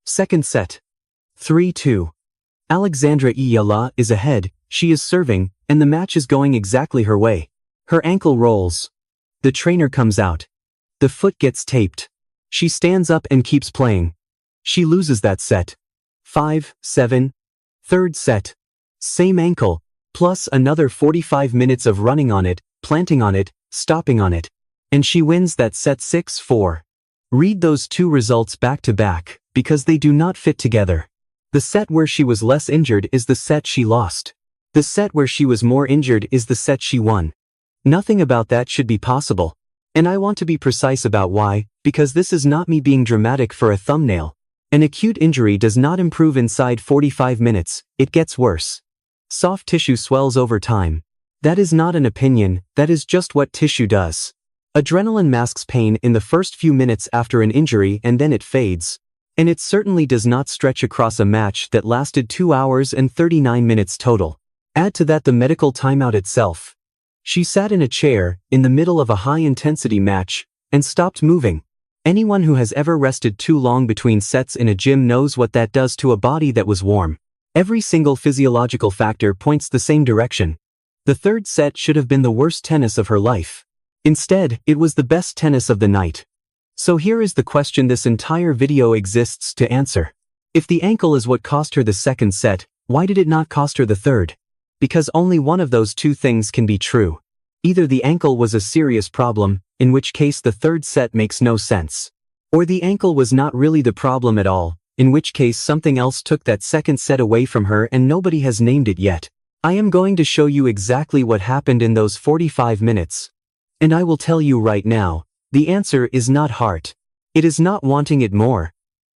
Second set. 3-2. Alexandra Eala is ahead, she is serving, and the match is going exactly her way. Her ankle rolls. The trainer comes out. The foot gets taped. She stands up and keeps playing. She loses that set. 5-7. Third set. Same ankle, plus another 45 minutes of running on it, planting on it, stopping on it. And she wins that set 6-4. Read those two results back to back, because they do not fit together. The set where she was less injured is the set she lost. The set where she was more injured is the set she won. Nothing about that should be possible. And I want to be precise about why, because this is not me being dramatic for a thumbnail. An acute injury does not improve inside 45 minutes, it gets worse. Soft tissue swells over time. That is not an opinion, that is just what tissue does. Adrenaline masks pain in the first few minutes after an injury and then it fades. And it certainly does not stretch across a match that lasted 2 hours and 39 minutes total. Add to that the medical timeout itself. She sat in a chair, in the middle of a high-intensity match, and stopped moving. Anyone who has ever rested too long between sets in a gym knows what that does to a body that was warm. Every single physiological factor points the same direction. The third set should have been the worst tennis of her life. Instead, it was the best tennis of the night. So here is the question this entire video exists to answer. If the ankle is what cost her the second set, why did it not cost her the third? Because only one of those two things can be true. Either the ankle was a serious problem, in which case the third set makes no sense. Or the ankle was not really the problem at all, in which case something else took that second set away from her and nobody has named it yet. I am going to show you exactly what happened in those 45 minutes. And I will tell you right now, the answer is not heart. It is not wanting it more.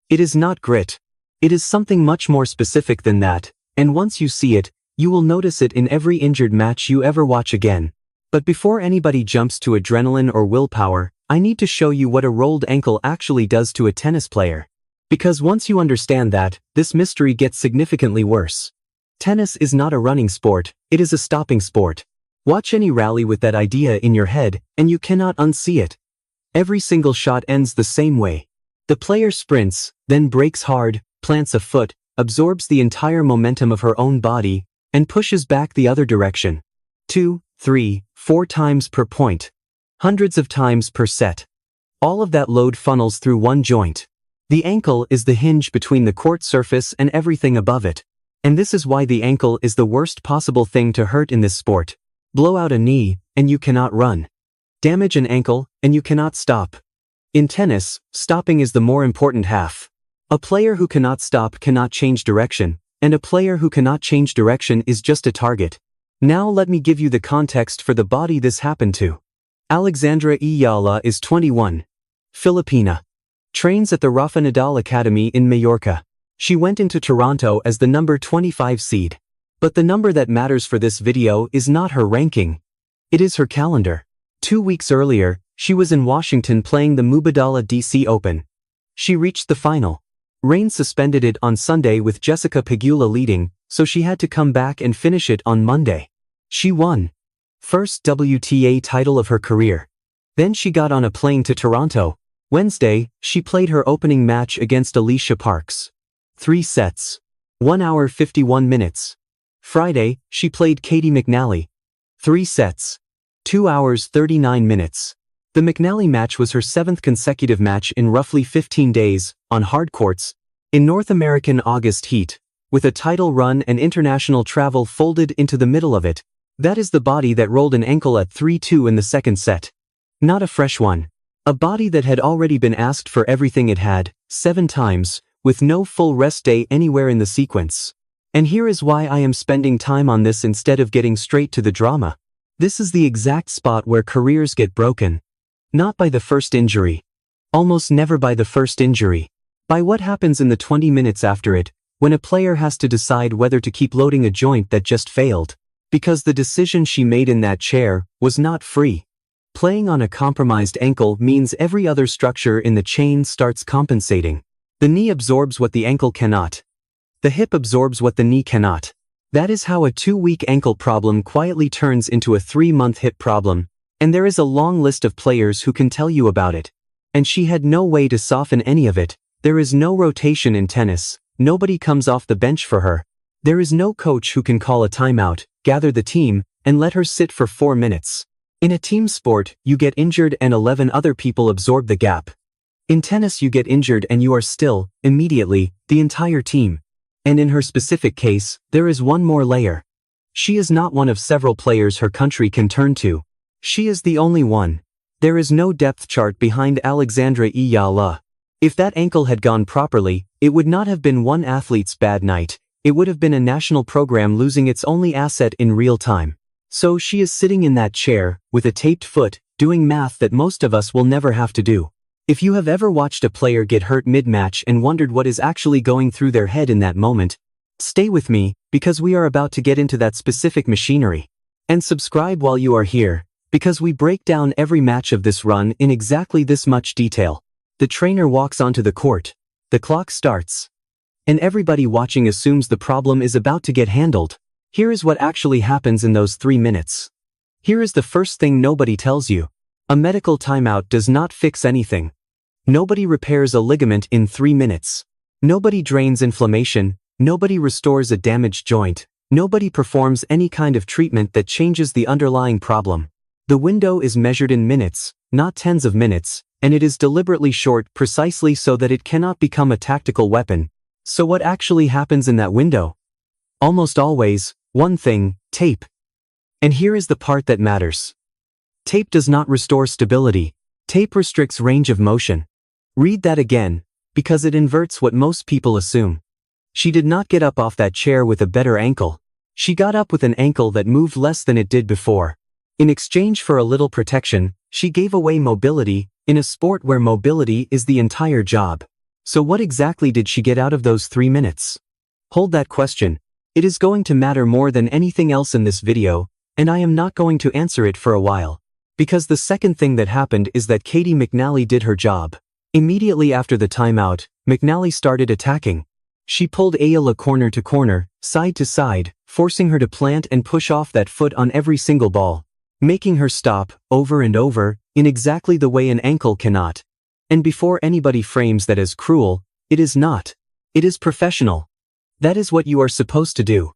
It is not grit. It is something much more specific than that, and once you see it, you will notice it in every injured match you ever watch again. But before anybody jumps to adrenaline or willpower, I need to show you what a rolled ankle actually does to a tennis player. Because once you understand that, this mystery gets significantly worse. Tennis is not a running sport, it is a stopping sport. Watch any rally with that idea in your head, and you cannot unsee it. Every single shot ends the same way. The player sprints, then brakes hard, plants a foot, absorbs the entire momentum of her own body, and pushes back the other direction. 2, 3, 4 times per point. Hundreds of times per set. All of that load funnels through one joint. The ankle is the hinge between the court surface and everything above it. And this is why the ankle is the worst possible thing to hurt in this sport. Blow out a knee, and you cannot run. Damage an ankle, and you cannot stop. In tennis, stopping is the more important half. A player who cannot stop cannot change direction, and a player who cannot change direction is just a target. Now let me give you the context for the body this happened to. Alexandra Eala is 21. Filipina. Trains at the Rafa Nadal Academy in Mallorca. She went into Toronto as the number 25 seed. But the number that matters for this video is not her ranking. It is her calendar. 2 weeks earlier, she was in Washington playing the Mubadala DC Open. She reached the final. Rain suspended it on Sunday with Jessica Pegula leading, so she had to come back and finish it on Monday. She won. First WTA title of her career. Then she got on a plane to Toronto. Wednesday, she played her opening match against Alicia Parks. 3 sets. 1 hour 51 minutes. Friday, she played Caty McNally. 3 sets. 2 hours 39 minutes. The McNally match was her 7th consecutive match in roughly 15 days, on hard courts, in North American August heat, with a title run and international travel folded into the middle of it. That is the body that rolled an ankle at 3-2 in the second set. Not a fresh one. A body that had already been asked for everything it had, 7 times, with no full rest day anywhere in the sequence. And here is why I am spending time on this instead of getting straight to the drama. This is the exact spot where careers get broken. Not by the first injury. Almost never by the first injury. By what happens in the 20 minutes after it, when a player has to decide whether to keep loading a joint that just failed. Because the decision she made in that chair was not free. Playing on a compromised ankle means every other structure in the chain starts compensating. The knee absorbs what the ankle cannot. The hip absorbs what the knee cannot. That is how a 2-week ankle problem quietly turns into a 3-month hip problem, and there is a long list of players who can tell you about it. And she had no way to soften any of it, There is no rotation in tennis, nobody comes off the bench for her. There is no coach who can call a timeout, gather the team, and let her sit for 4 minutes. In a team sport, you get injured and 11 other people absorb the gap. In tennis you get injured and you are still, immediately, the entire team. And in her specific case, there is one more layer. She is not one of several players her country can turn to. She is the only one. There is no depth chart behind Alexandra Eala. If that ankle had gone properly, it would not have been one athlete's bad night, it would have been a national program losing its only asset in real time. So she is sitting in that chair, with a taped foot, doing math that most of us will never have to do. If you have ever watched a player get hurt mid-match and wondered what is actually going through their head in that moment, stay with me, because we are about to get into that specific machinery. And subscribe while you are here, because we break down every match of this run in exactly this much detail. The trainer walks onto the court. The clock starts. And everybody watching assumes the problem is about to get handled. Here is what actually happens in those 3 minutes. Here is the first thing nobody tells you. A medical timeout does not fix anything. Nobody repairs a ligament in 3 minutes. Nobody drains inflammation. Nobody restores a damaged joint. Nobody performs any kind of treatment that changes the underlying problem. The window is measured in minutes, not tens of minutes, and it is deliberately short precisely so that it cannot become a tactical weapon. So what actually happens in that window? Almost always, one thing, tape. And here is the part that matters. Tape does not restore stability. Tape restricts range of motion. Read that again, because it inverts what most people assume. She did not get up off that chair with a better ankle. She got up with an ankle that moved less than it did before. In exchange for a little protection, she gave away mobility, in a sport where mobility is the entire job. So what exactly did she get out of those 3 minutes? Hold that question. It is going to matter more than anything else in this video, and I am not going to answer it for a while. Because the second thing that happened is that Caty McNally did her job. Immediately after the timeout, McNally started attacking. She pulled Eala corner to corner, side to side, forcing her to plant and push off that foot on every single ball, making her stop, over and over, in exactly the way an ankle cannot. And before anybody frames that as cruel, it is not. It is professional. That is what you are supposed to do.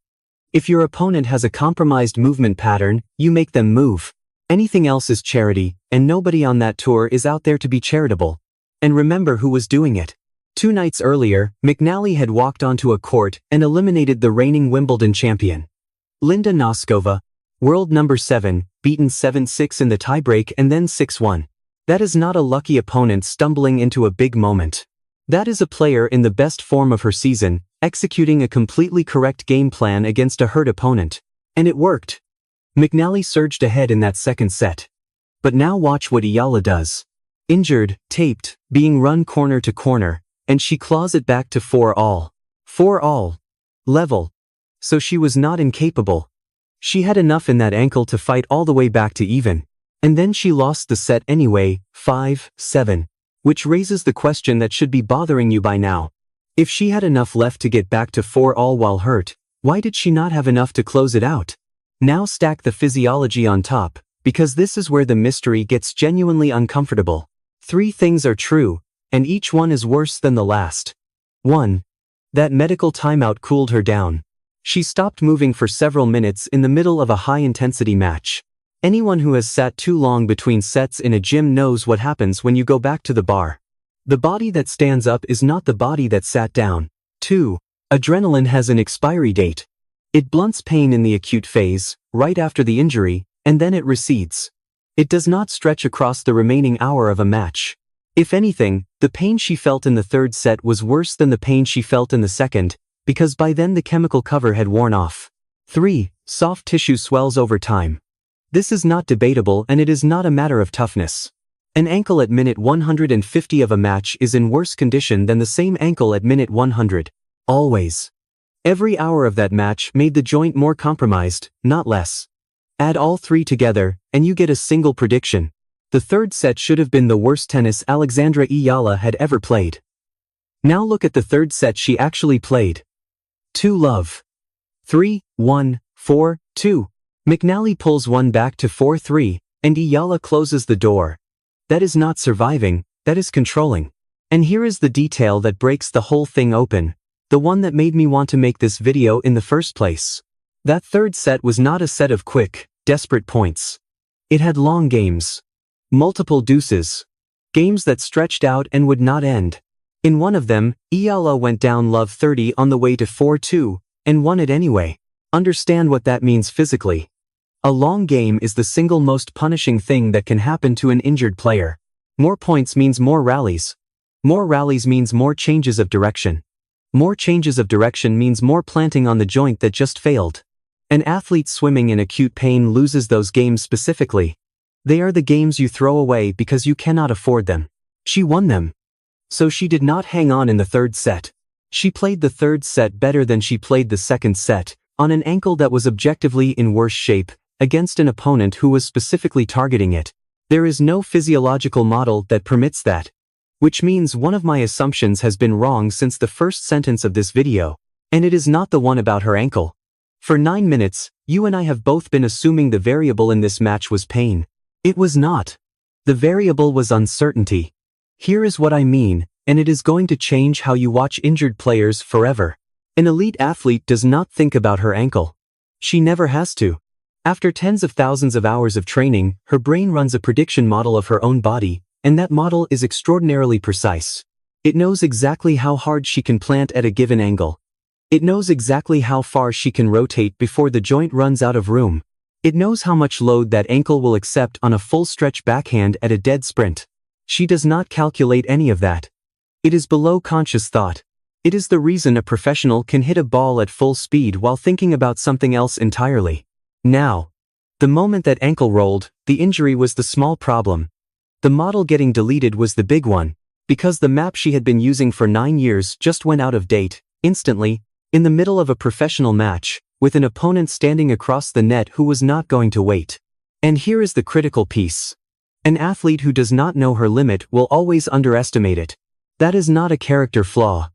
If your opponent has a compromised movement pattern, you make them move. Anything else is charity, and nobody on that tour is out there to be charitable. And remember who was doing it. 2 nights earlier, McNally had walked onto a court and eliminated the reigning Wimbledon champion. Linda Noskova, world number 7, beaten 7-6 in the tiebreak and then 6-1. That is not a lucky opponent stumbling into a big moment. That is a player in the best form of her season, executing a completely correct game plan against a hurt opponent. And it worked. McNally surged ahead in that second set. But now watch what Eala does. Injured, taped, being run corner to corner, and she claws it back to 4-all. 4-all. Level. So she was not incapable. She had enough in that ankle to fight all the way back to even. And then she lost the set anyway, 5-7. Which raises the question that should be bothering you by now. If she had enough left to get back to 4-all while hurt, why did she not have enough to close it out? Now stack the physiology on top, because this is where the mystery gets genuinely uncomfortable. 3 things are true, and each one is worse than the last. 1. That medical timeout cooled her down. She stopped moving for several minutes in the middle of a high-intensity match. Anyone who has sat too long between sets in a gym knows what happens when you go back to the bar. The body that stands up is not the body that sat down. 2. Adrenaline has an expiry date. It blunts pain in the acute phase, right after the injury, and then it recedes. It does not stretch across the remaining hour of a match. If anything, the pain she felt in the third set was worse than the pain she felt in the second, because by then the chemical cover had worn off. 3. Soft tissue swells over time. This is not debatable and it is not a matter of toughness. An ankle at minute 150 of a match is in worse condition than the same ankle at minute 100. Always. Every hour of that match made the joint more compromised, not less. Add all 3 together, and you get a single prediction. The third set should have been the worst tennis Alexandra Eala had ever played. Now look at the third set she actually played. 2-love. 3-1, 4-2. McNally pulls one back to 4-3, and Eala closes the door. That is not surviving, that is controlling. And here is the detail that breaks the whole thing open, the one that made me want to make this video in the first place. That third set was not a set of quick, desperate points. It had long games. Multiple deuces. Games that stretched out and would not end. In one of them, Eala went down love 30 on the way to 4-2, and won it anyway. Understand what that means physically. A long game is the single most punishing thing that can happen to an injured player. More points means more rallies. More rallies means more changes of direction. More changes of direction means more planting on the joint that just failed. An athlete swimming in acute pain loses those games specifically. They are the games you throw away because you cannot afford them. She won them. So she did not hang on in the third set. She played the third set better than she played the second set, on an ankle that was objectively in worse shape, against an opponent who was specifically targeting it. There is no physiological model that permits that. Which means one of my assumptions has been wrong since the first sentence of this video, and it is not the one about her ankle. For 9 minutes, you and I have both been assuming the variable in this match was pain. It was not. The variable was uncertainty. Here is what I mean, and it is going to change how you watch injured players forever. An elite athlete does not think about her ankle. She never has to. After tens of thousands of hours of training, her brain runs a prediction model of her own body, and that model is extraordinarily precise. It knows exactly how hard she can plant at a given angle. It knows exactly how far she can rotate before the joint runs out of room. It knows how much load that ankle will accept on a full stretch backhand at a dead sprint. She does not calculate any of that. It is below conscious thought. It is the reason a professional can hit a ball at full speed while thinking about something else entirely. Now, the moment that ankle rolled, the injury was the small problem. The model getting deleted was the big one, because the map she had been using for 9 years just went out of date, instantly, in the middle of a professional match, with an opponent standing across the net who was not going to wait. And here is the critical piece. An athlete who does not know her limit will always underestimate it. That is not a character flaw.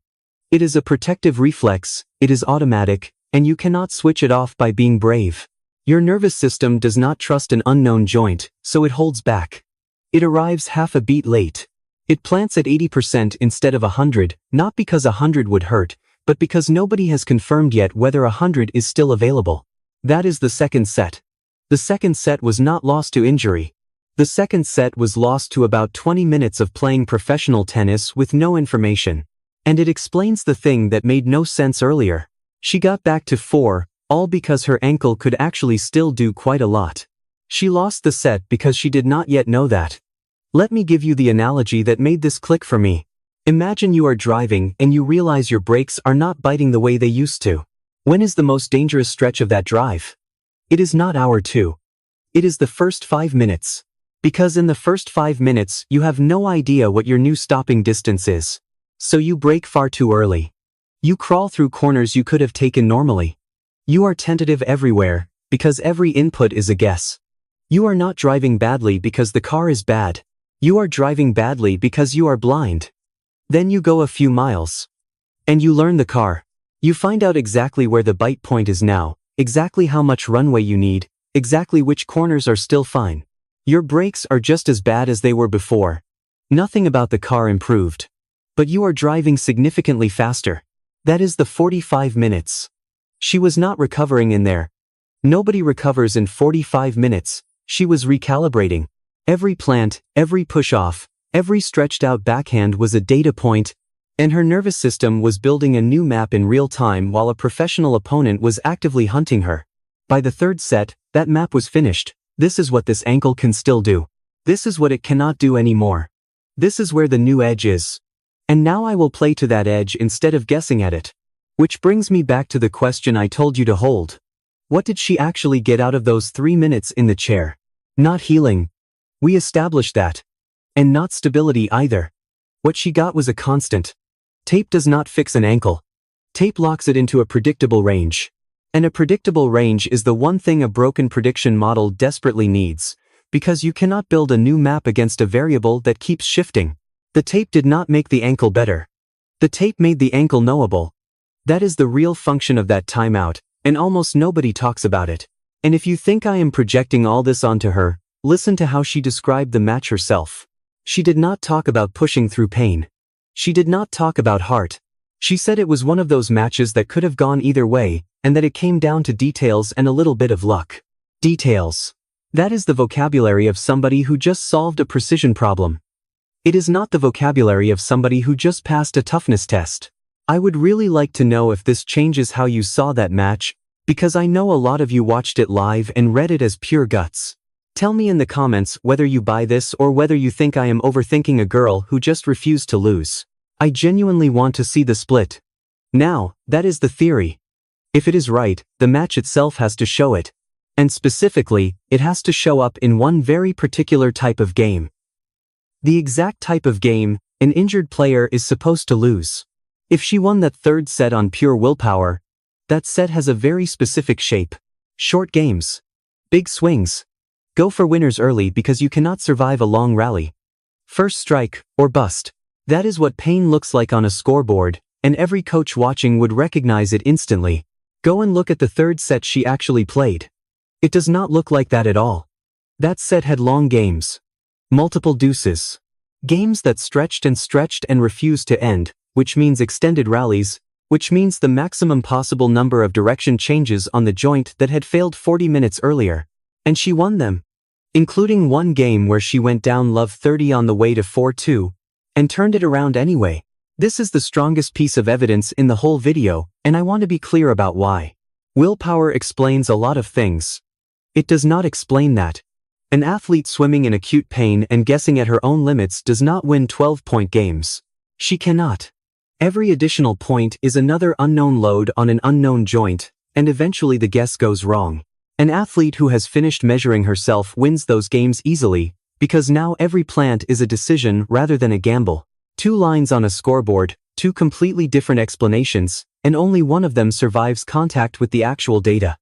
It is a protective reflex, it is automatic, and you cannot switch it off by being brave. Your nervous system does not trust an unknown joint, so it holds back. It arrives half a beat late. It plants at 80% instead of 100, not because 100 would hurt, but because nobody has confirmed yet whether 100 is still available. That is the second set. The second set was not lost to injury. The second set was lost to about 20 minutes of playing professional tennis with no information. And it explains the thing that made no sense earlier. She got back to 4, all because her ankle could actually still do quite a lot. She lost the set because she did not yet know that. Let me give you the analogy that made this click for me. Imagine you are driving and you realize your brakes are not biting the way they used to. When is the most dangerous stretch of that drive? It is not hour 2. It is the first 5 minutes. Because in the first 5 minutes you have no idea what your new stopping distance is. So you brake far too early. You crawl through corners you could have taken normally. You are tentative everywhere, because every input is a guess. You are not driving badly because the car is bad. You are driving badly because you are blind. Then you go a few miles. And you learn the car. You find out exactly where the bite point is now, exactly how much runway you need, exactly which corners are still fine. Your brakes are just as bad as they were before. Nothing about the car improved. But you are driving significantly faster. That is the 45 minutes. She was not recovering in there. Nobody recovers in 45 minutes. She was recalibrating. Every plant, every push-off, every stretched out backhand was a data point, and her nervous system was building a new map in real time while a professional opponent was actively hunting her. By the third set, that map was finished. This is what this ankle can still do. This is what it cannot do anymore. This is where the new edge is. And now I will play to that edge instead of guessing at it. Which brings me back to the question I told you to hold. What did she actually get out of those 3 minutes in the chair? Not healing. We established that. And not stability either. What she got was a constant. Tape does not fix an ankle. Tape locks it into a predictable range. And a predictable range is the one thing a broken prediction model desperately needs, because you cannot build a new map against a variable that keeps shifting. The tape did not make the ankle better. The tape made the ankle knowable. That is the real function of that timeout, and almost nobody talks about it. And if you think I am projecting all this onto her, listen to how she described the match herself. She did not talk about pushing through pain. She did not talk about heart. She said it was one of those matches that could have gone either way, and that it came down to details and a little bit of luck. Details. That is the vocabulary of somebody who just solved a precision problem. It is not the vocabulary of somebody who just passed a toughness test. I would really like to know if this changes how you saw that match, because I know a lot of you watched it live and read it as pure guts. Tell me in the comments whether you buy this or whether you think I am overthinking a girl who just refused to lose. I genuinely want to see the split. Now, that is the theory. If it is right, the match itself has to show it. And specifically, it has to show up in one very particular type of game. The exact type of game an injured player is supposed to lose. If she won that third set on pure willpower, that set has a very specific shape. Short games. Big swings. Go for winners early because you cannot survive a long rally. First strike, or bust. That is what pain looks like on a scoreboard, and every coach watching would recognize it instantly. Go and look at the third set she actually played. It does not look like that at all. That set had long games. Multiple deuces. Games that stretched and refused to end, which means extended rallies, which means the maximum possible number of direction changes on the joint that had failed 40 minutes earlier. And she won them. Including one game where she went down love 30 on the way to 4-2, and turned it around anyway. This is the strongest piece of evidence in the whole video, and I want to be clear about why. Willpower explains a lot of things. It does not explain that. An athlete swimming in acute pain and guessing at her own limits does not win 12-point games. She cannot. Every additional point is another unknown load on an unknown joint, and eventually the guess goes wrong. An athlete who has finished measuring herself wins those games easily, because now every plant is a decision rather than a gamble. 2 lines on a scoreboard, 2 completely different explanations, and only one of them survives contact with the actual data.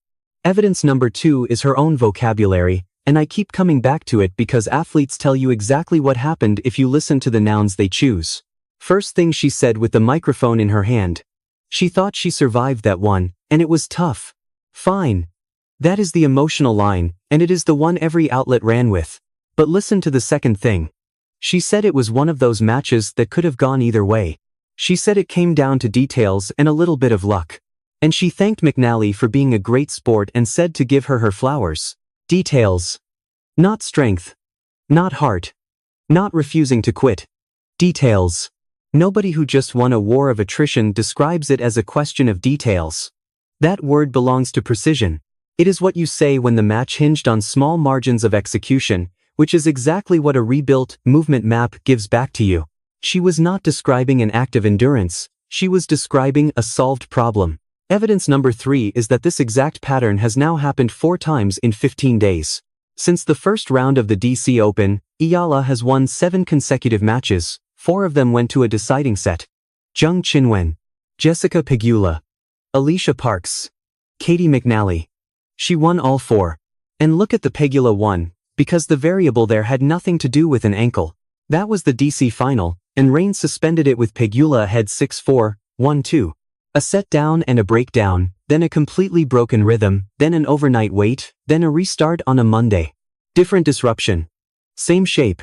Evidence number 2 is her own vocabulary, and I keep coming back to it because athletes tell you exactly what happened if you listen to the nouns they choose. First thing she said with the microphone in her hand. She thought she survived that one, and it was tough. Fine. That is the emotional line, and it is the one every outlet ran with. But listen to the second thing. She said it was one of those matches that could have gone either way. She said it came down to details and a little bit of luck. And she thanked McNally for being a great sport and said to give her flowers. Details. Not strength. Not heart. Not refusing to quit. Details. Nobody who just won a war of attrition describes it as a question of details. That word belongs to precision. It is what you say when the match hinged on small margins of execution, which is exactly what a rebuilt movement map gives back to you. She was not describing an act of endurance, she was describing a solved problem. Evidence number 3 is that this exact pattern has now happened 4 times in 15 days. Since the first round of the DC Open, Eala has won 7 consecutive matches, 4 of them went to a deciding set. Jung Chinwen, Jessica Pegula, Alicia Parks, Caty McNally. She won all 4. And look at the Pegula one, because the variable there had nothing to do with an ankle. That was the DC final, and Rain suspended it with Pegula ahead 6-4, 1-2. A set down and a breakdown, then a completely broken rhythm, then an overnight wait, then a restart on a Monday. Different disruption. Same shape.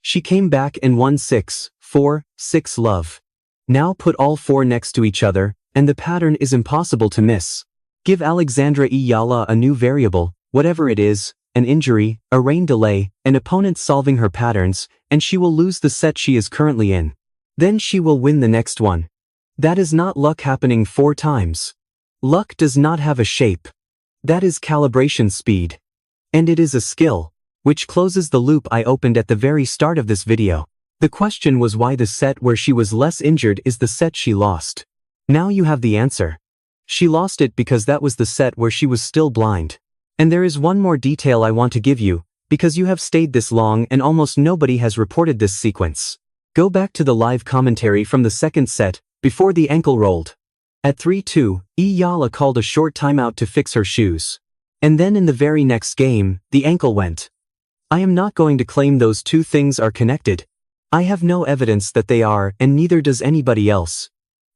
She came back and won 6-4, 6 love. Now put all 4 next to each other, and the pattern is impossible to miss. Give Alexandra Eala a new variable, whatever it is, an injury, a rain delay, an opponent solving her patterns, and she will lose the set she is currently in. Then she will win the next one. That is not luck happening 4 times. Luck does not have a shape. That is calibration speed. And it is a skill, which closes the loop I opened at the very start of this video. The question was why the set where she was less injured is the set she lost. Now you have the answer. She lost it because that was the set where she was still blind. And there is one more detail I want to give you, because you have stayed this long and almost nobody has reported this sequence. Go back to the live commentary from the second set, before the ankle rolled. At 3-2, Eala called a short timeout to fix her shoes. And then in the very next game, the ankle went. I am not going to claim those 2 things are connected. I have no evidence that they are, and neither does anybody else.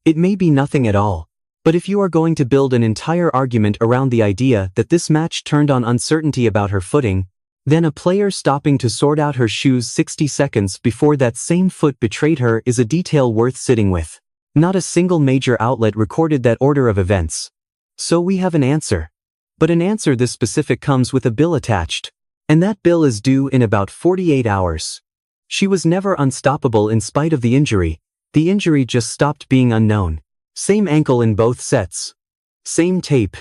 It may be nothing at all. But if you are going to build an entire argument around the idea that this match turned on uncertainty about her footing, Then a player stopping to sort out her shoes 60 seconds before that same foot betrayed her is a detail worth sitting with. Not a single major outlet recorded that order of events. So we have an answer. But an answer this specific comes with a bill attached. And that bill is due in about 48 hours. She was never unstoppable in spite of the injury just stopped being unknown. Same ankle in both sets. Same tape.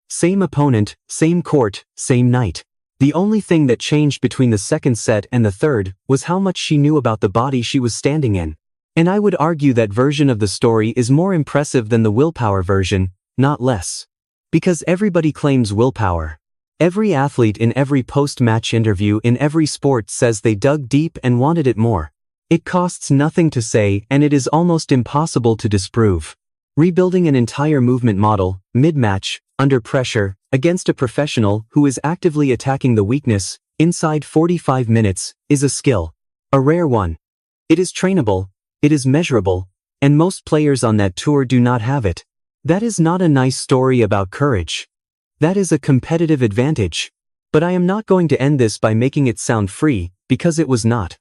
Same opponent, same court, same night. The only thing that changed between the second set and the third was how much she knew about the body she was standing in. And I would argue that version of the story is more impressive than the willpower version, not less. Because everybody claims willpower. Every athlete in every post-match interview in every sport says they dug deep and wanted it more. It costs nothing to say and it is almost impossible to disprove. Rebuilding an entire movement model, mid-match, under pressure, against a professional who is actively attacking the weakness, inside 45 minutes, is a skill. A rare one. It is trainable, it is measurable, and most players on that tour do not have it. That is not a nice story about courage. That is a competitive advantage. But I am not going to end this by making it sound free, because it was not.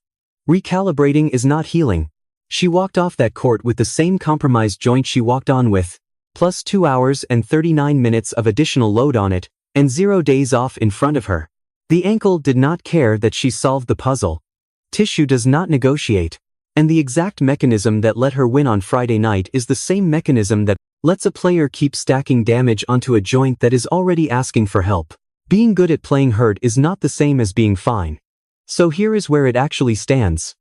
Recalibrating is not healing. She walked off that court with the same compromised joint she walked on with, plus 2 hours and 39 minutes of additional load on it, and 0 days off in front of her. The ankle did not care that she solved the puzzle. Tissue does not negotiate. And the exact mechanism that let her win on Friday night is the same mechanism that lets a player keep stacking damage onto a joint that is already asking for help. Being good at playing hurt is not the same as being fine. So here is where it actually stands.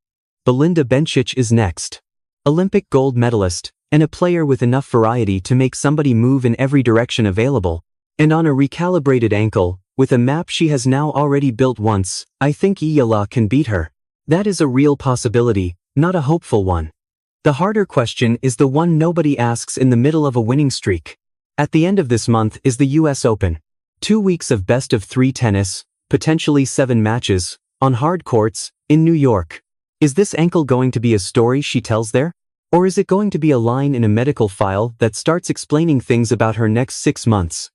Belinda Bencic is next. Olympic gold medalist, and a player with enough variety to make somebody move in every direction available. And on a recalibrated ankle, with a map she has now already built once, I think Eala can beat her. That is a real possibility, not a hopeful one. The harder question is the one nobody asks in the middle of a winning streak. At the end of this month is the US Open. 2 weeks of best-of-3 tennis, potentially 7 matches, on hard courts, in New York. Is this ankle going to be a story she tells there? Or is it going to be a line in a medical file that starts explaining things about her next 6 months?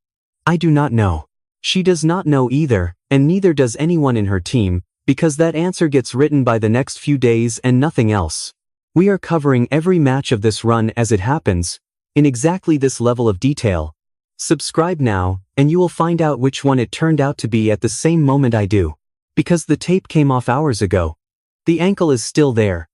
I do not know. She does not know either, and neither does anyone in her team, because that answer gets written by the next few days and nothing else. We are covering every match of this run as it happens, in exactly this level of detail. Subscribe now, and you will find out which one it turned out to be at the same moment I do. Because the tape came off hours ago. The ankle is still there,